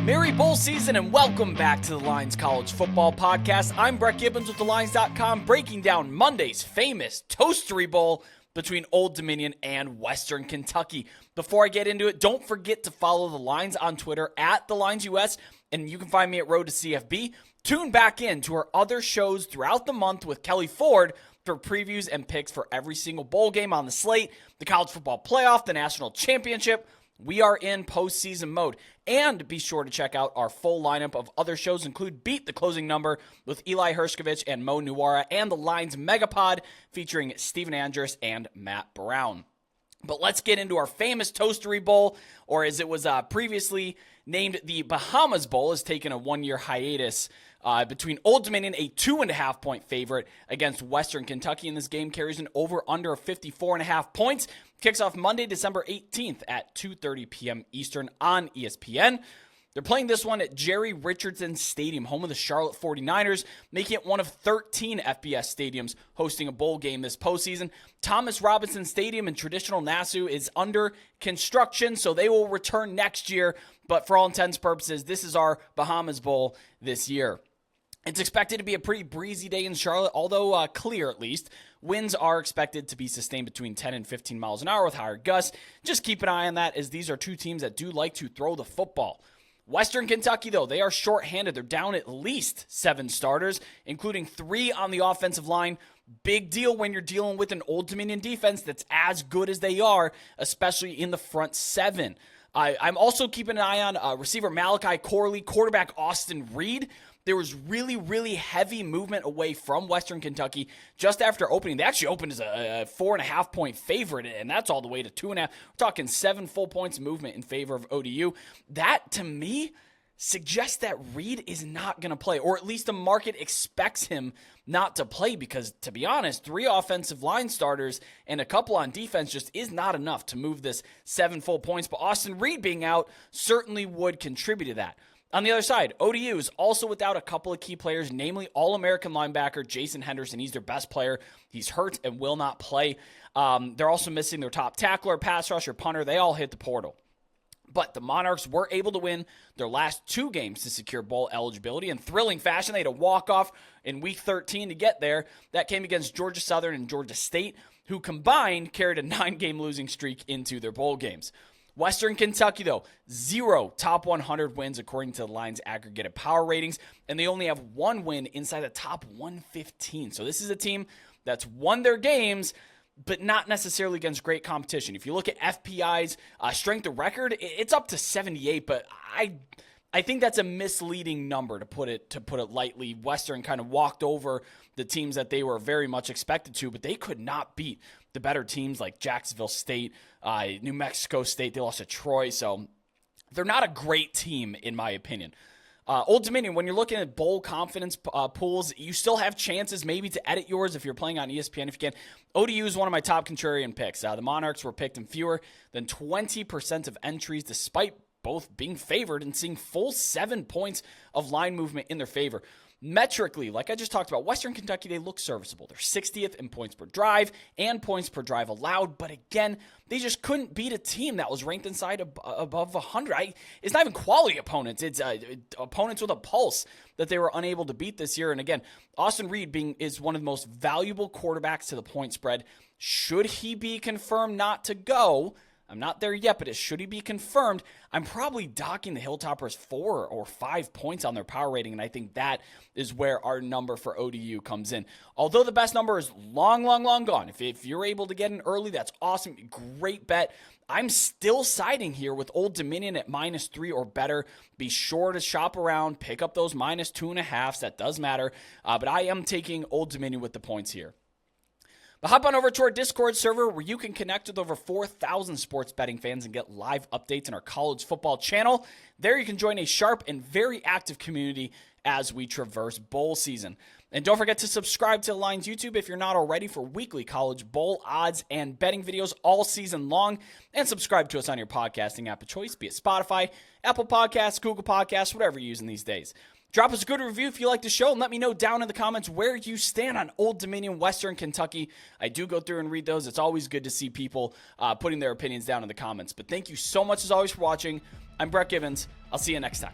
Merry bowl season and welcome back to the Lions College Football Podcast. I'm Brett Gibbons with TheLines.com, breaking down Monday's famous Toastery Bowl between Old Dominion and Western Kentucky. Before I get into it, don't forget to follow the Lines on Twitter at TheLinesUS, and you can find me at Road to CFB. Tune back in to our other shows throughout the month with Kelley Ford for previews and picks for every single bowl game on the slate, the college football playoff, the national championship. We are in postseason mode. And be sure to check out our full lineup of other shows, include Beat the Closing Number with Eli Hershkovich and Mo Nuwara, and the Lines Megapod featuring Stephen Andrus and Matt Brown. But let's get into our famous Toastery Bowl, or as it was previously named, the Bahamas Bowl, has taken a one-year hiatus between Old Dominion, a 2.5-point favorite, against Western Kentucky. And this game carries an over-under of 54.5 points. Kicks off Monday, December 18th at 2:30 p.m. Eastern on ESPN. They're playing this one at Jerry Richardson Stadium, home of the Charlotte 49ers, making it one of 13 FBS stadiums hosting a bowl game this postseason. Thomas Robinson Stadium in traditional Nassau is under construction, so they will return next year. But for all intents and purposes, this is our Bahamas Bowl this year. It's expected to be a pretty breezy day in Charlotte, although clear at least. Winds are expected to be sustained between 10 and 15 miles an hour with higher gusts. Just keep an eye on that, as these are two teams that do like to throw the football. Western Kentucky, though, they are shorthanded. They're down at least 7 starters, including 3 on the offensive line. Big deal when you're dealing with an Old Dominion defense that's as good as they are, especially in the front 7. I'm also keeping an eye on receiver Malachi Corley, quarterback Austin Reed. There was really, really heavy movement away from Western Kentucky just after opening. They actually opened as a 4.5-point favorite, and that's all the way to 2.5. We're talking 7 full points of movement in favor of ODU. That, to me, suggests that Reed is not going to play, or at least the market expects him not to play, because, to be honest, 3 offensive line starters and a couple on defense just is not enough to move this 7 full points. But Austin Reed being out certainly would contribute to that. On the other side, ODU is also without a couple of key players, namely All-American linebacker Jason Henderson. He's their best player. He's hurt and will not play. They're also missing their top tackler, pass rusher, punter. They all hit the portal. But the Monarchs were able to win their last 2 games to secure bowl eligibility in thrilling fashion. They had a walk-off in Week 13 to get there. That came against Georgia Southern and Georgia State, who combined carried a 9-game losing streak into their bowl games. Western Kentucky, though, 0 top 100 wins according to the Lions' aggregated power ratings, and they only have 1 win inside the top 115. So this is a team that's won their games, but not necessarily against great competition. If you look at FPI's strength of record, it's up to 78, but I think that's a misleading number, to put it lightly. Western kind of walked over the teams that they were very much expected to, but they could not beat the better teams like Jacksonville State, New Mexico State. They lost to Troy, so they're not a great team in my opinion. Old Dominion, when you're looking at bowl confidence pools, you still have chances maybe to edit yours if you're playing on ESPN if you can. ODU is one of my top contrarian picks. The Monarchs were picked in fewer than 20% of entries, despite both being favored and seeing full 7 points of line movement in their favor. Metrically, like I just talked about, Western Kentucky, they look serviceable. They're 60th in points per drive and points per drive allowed. But again, they just couldn't beat a team that was ranked inside above 100. It's not even quality opponents. It's opponents with a pulse that they were unable to beat this year. And again, Austin Reed is one of the most valuable quarterbacks to the point spread. Should he be confirmed not to go, I'm not there yet, but should he be confirmed, I'm probably docking the Hilltoppers 4 or 5 points on their power rating, and I think that is where our number for ODU comes in. Although the best number is long, long, long gone. If you're able to get in early, that's awesome. Great bet. I'm still siding here with Old Dominion at -3 or better. Be sure to shop around, pick up those -2.5s. That does matter, but I am taking Old Dominion with the points here. But hop on over to our Discord server where you can connect with over 4,000 sports betting fans and get live updates on our college football channel. There you can join a sharp and very active community as we traverse bowl season. And don't forget to subscribe to the Lions YouTube if you're not already for weekly college bowl odds and betting videos all season long. And subscribe to us on your podcasting app of choice, be it Spotify, Apple Podcasts, Google Podcasts, whatever you're using these days. Drop us a good review if you like the show, and let me know down in the comments where you stand on Old Dominion, Western Kentucky. I do go through and read those. It's always good to see people putting their opinions down in the comments. But thank you so much, as always, for watching. I'm Brett Gibbons. I'll see you next time.